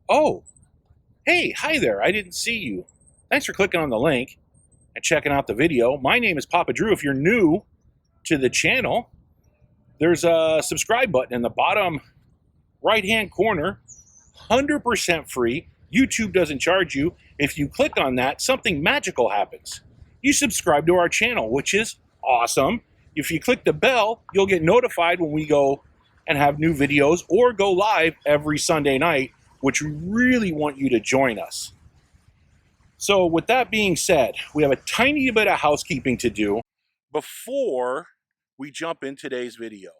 Oh, hey, hi there. I didn't see you. Thanks for clicking on the link and checking out the video. My name is Papa Drew. If you're new to the channel, there's a subscribe button in the bottom right-hand corner, 100% free. YouTube doesn't charge you. If you click on that, something magical happens. You subscribe to our channel, which is awesome. If you click the bell, you'll get notified when we go and have new videos or go live every Sunday night, which we really want you to join us. So with that being said, we have a tiny bit of housekeeping to do before we jump in today's video.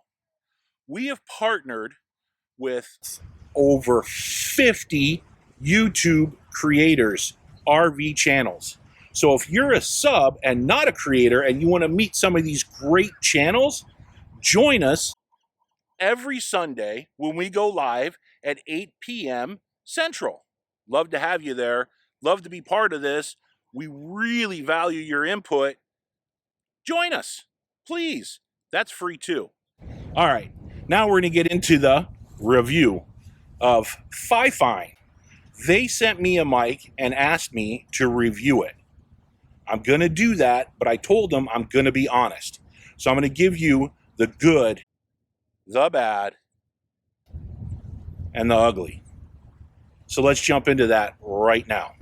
We have partnered with over 50 YouTube creators, RV channels. So if you're a sub and not a creator and you want to meet some of these great channels, join us every Sunday when we go live at 8 p.m. Central. Love to have you there. Love to be part of this. We really value your input. Join us, please. That's free too. All right, now we're going to get into the review of FiFine. They sent me a mic and asked me to review it. I'm going to do that, but I told them I'm going to be honest. So I'm going to give you the good, the bad, and the ugly. So let's jump into that right now.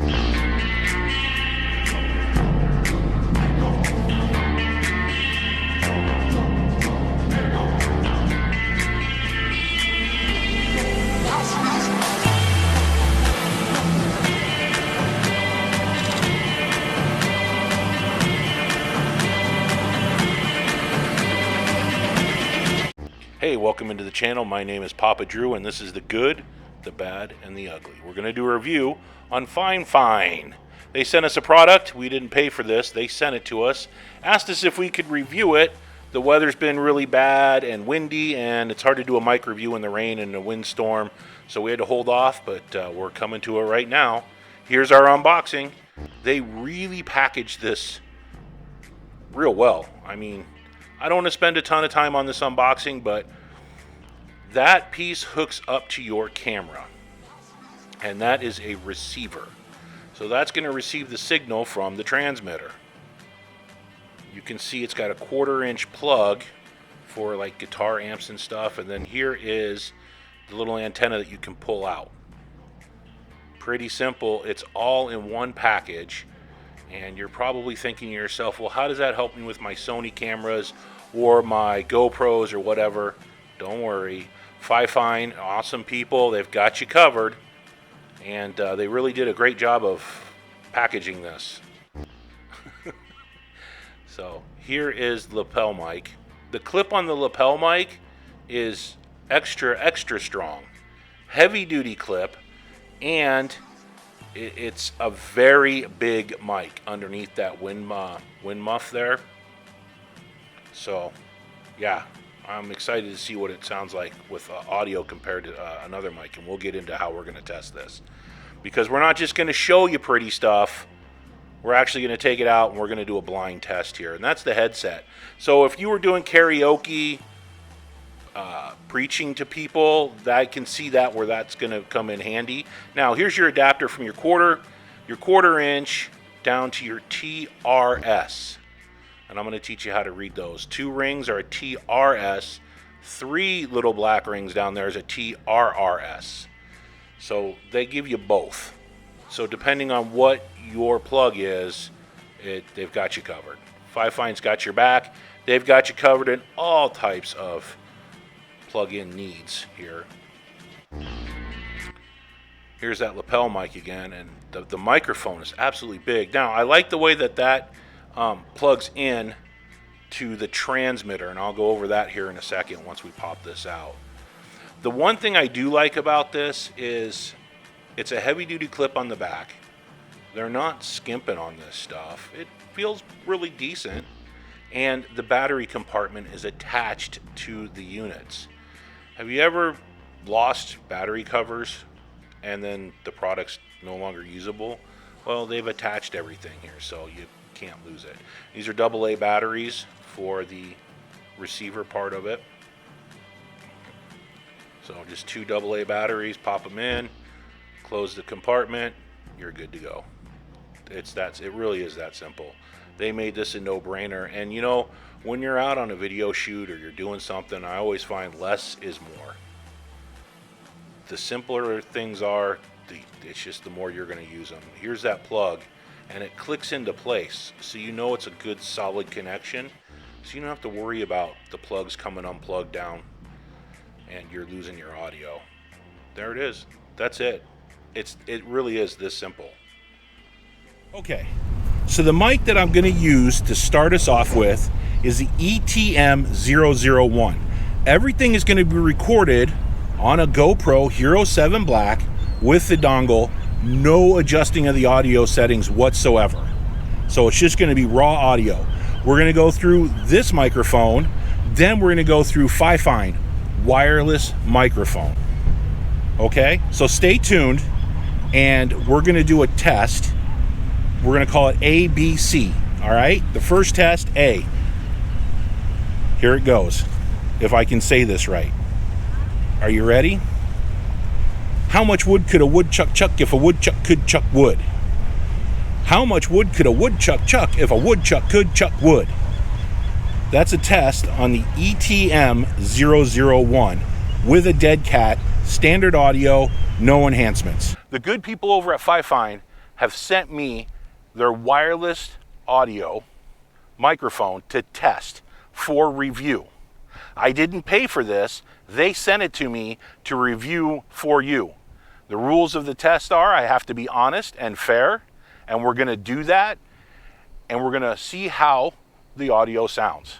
Hey, welcome into the channel. My name is Papa Drew, and this is the good, the bad, and the ugly. We're going to do a review on FiFine. They sent us a product. We didn't pay for this. They sent it to us, asked us if we could review it. The weather's been really bad and windy, and it's hard to do a mic review in the rain and a windstorm, so we had to hold off, but we're coming to it right now. Here's our unboxing. They really packaged this real well. I mean, I don't want to spend a ton of time on this unboxing, but that piece hooks up to your camera, and that is a receiver. So that's going to receive the signal from the transmitter. You can see it's got a 1/4-inch plug for like guitar amps and stuff, and then here is the little antenna that you can pull out. Pretty simple. It's all in one package. And you're probably thinking to yourself, well, how does that help me with my Sony cameras or my GoPros or whatever? Don't worry. FiFine, awesome people. They've got you covered. And they really did a great job of packaging this. So here is the lapel mic. The clip on the lapel mic is extra strong. Heavy duty clip, and it's a very big mic underneath that wind muff there. So, yeah, I'm excited to see what it sounds like with audio compared to another mic, and we'll get into how we're going to test this. Because we're not just going to show you pretty stuff, we're actually going to take it out and we're going to do a blind test here, and that's the headset. So if you were doing karaoke, preaching to people, I can see that where that's going to come in handy. Now here's your adapter from your 1/4 inch down to your TRS, and I'm going to teach you how to read those. 2 rings are a TRS, 3 little black rings down there is a TRRS. So they give you both. So depending on what your plug is, they've got you covered. FiFine's got your back. They've got you covered in all types of plug-in needs here. Here's that lapel mic again, and the microphone is absolutely big. Now, I like the way that plugs in to the transmitter, and I'll go over that here in a second once we pop this out. The one thing I do like about this is it's a heavy-duty clip on the back. They're not skimping on this stuff. It feels really decent, and the battery compartment is attached to the units. Have you ever lost battery covers and then the product's no longer usable? Well, they've attached everything here, so you can't lose it. These are AA batteries for the receiver part of it. So just 2 AA batteries, pop them in, close the compartment, you're good to go. It really is that simple. They made this a no-brainer. And you know, when you're out on a video shoot or you're doing something, I always find less is more. The simpler things are, it's just the more you're going to use them. Here's that plug, and it clicks into place, so you know it's a good solid connection, so you don't have to worry about the plugs coming unplugged down and you're losing your audio. There it is. That's it. It really is this simple. Okay, so the mic that I'm going to use to start us off with is the ETM-001. Everything is going to be recorded on a GoPro Hero 7 Black with the dongle, no adjusting of the audio settings whatsoever. So it's just going to be raw audio. We're going to go through this microphone, then we're going to go through FiFine Wireless Microphone. Okay, so stay tuned, and we're going to do a test. We're going to call it A, B, C. All right, the first test, A. Here it goes, if I can say this right. Are you ready? How much wood could a woodchuck chuck if a woodchuck could chuck wood? How much wood could a woodchuck chuck if a woodchuck could chuck wood? That's a test on the ETM-001 with a dead cat, standard audio, no enhancements. The good people over at FiFine have sent me their wireless audio microphone to test for review. I didn't pay for this. They sent it to me to review for you. The rules of the test are I have to be honest and fair, and we're going to do that, and we're going to see how the audio sounds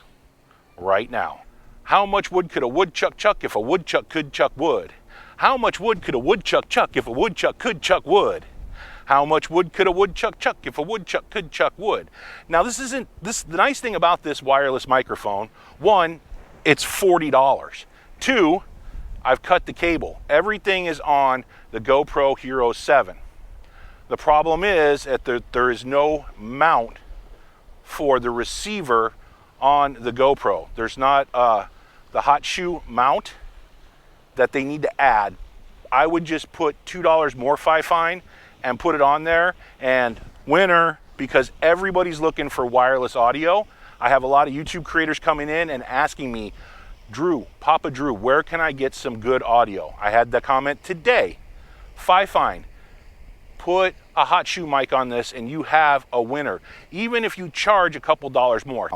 right now. How much wood could a woodchuck chuck if a woodchuck could chuck wood? How much wood could a woodchuck chuck if a woodchuck could chuck wood? How much wood could a woodchuck chuck if a woodchuck could chuck wood? Now the nice thing about this wireless microphone, one, it's $40. Two, I've cut the cable. Everything is on the GoPro Hero 7. The problem is that there is no mount for the receiver on the GoPro. There's not the hot shoe mount that they need to add. I would just put $2 more FiFine and put it on there, and winner, because everybody's looking for wireless audio. I have a lot of YouTube creators coming in and asking me, Drew, Papa Drew, where can I get some good audio? I had the comment today, FiFine, put a hot shoe mic on this and you have a winner, even if you charge a couple dollars more.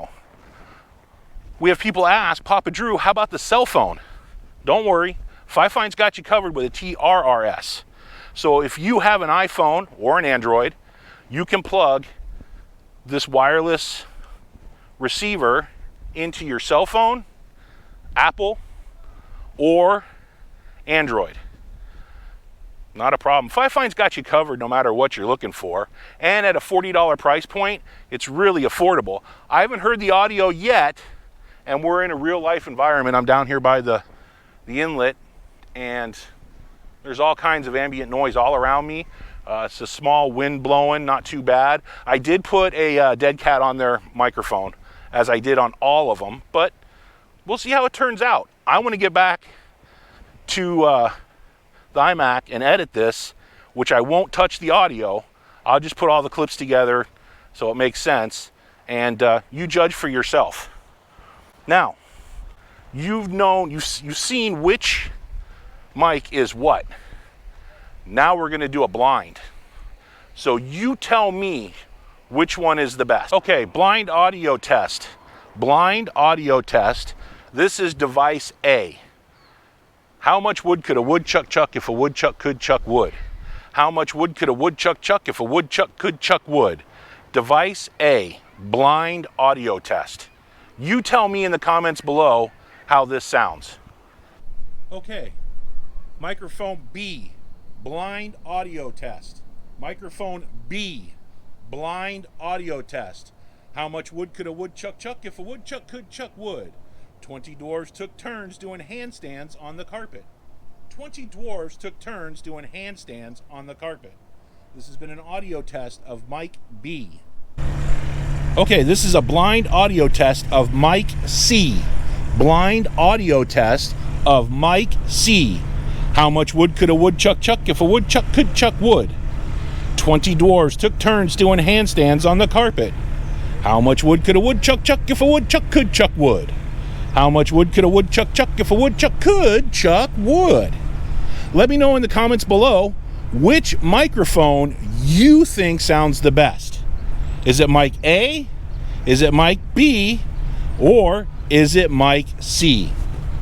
We have people ask, Papa Drew, how about the cell phone? Don't worry, FiFine's got you covered with a TRRS. So if you have an iPhone or an Android, you can plug this wireless receiver into your cell phone, Apple, or Android. Not a problem. FiFine's got you covered no matter what you're looking for. And at a $40 price point, it's really affordable. I haven't heard the audio yet, and we're in a real life environment. I'm down here by the inlet, and there's all kinds of ambient noise all around me. It's a small wind blowing, not too bad. I did put a dead cat on their microphone, as I did on all of them, but we'll see how it turns out. I want to get back to the iMac and edit this, which I won't touch the audio. I'll just put all the clips together so it makes sense, and you judge for yourself. Now, you've seen which mic is what. Now we're going to do a blind. So you tell me which one is the best. Okay, blind audio test. Blind audio test. This is device A. How much wood could a woodchuck chuck if a woodchuck could chuck wood? How much wood could a woodchuck chuck if a woodchuck could chuck wood? Device A, blind audio test. You tell me in the comments below how this sounds. Okay, microphone B, blind audio test. Microphone B, blind audio test. How much wood could a woodchuck chuck if a woodchuck could chuck wood? 20 dwarves took turns doing handstands on the carpet. 20 dwarves took turns doing handstands on the carpet. This has been an audio test of mic B. Okay, this is a blind audio test of mic C. Blind audio test of mic C. How much wood could a woodchuck chuck if a woodchuck could chuck wood? 20 dwarves took turns doing handstands on the carpet. How much wood could a woodchuck chuck if a woodchuck could chuck wood? How much wood could a woodchuck chuck if a woodchuck could chuck wood? Let me know in the comments below which microphone you think sounds the best. Is it mic A? Is it mic B? Or is it mic C?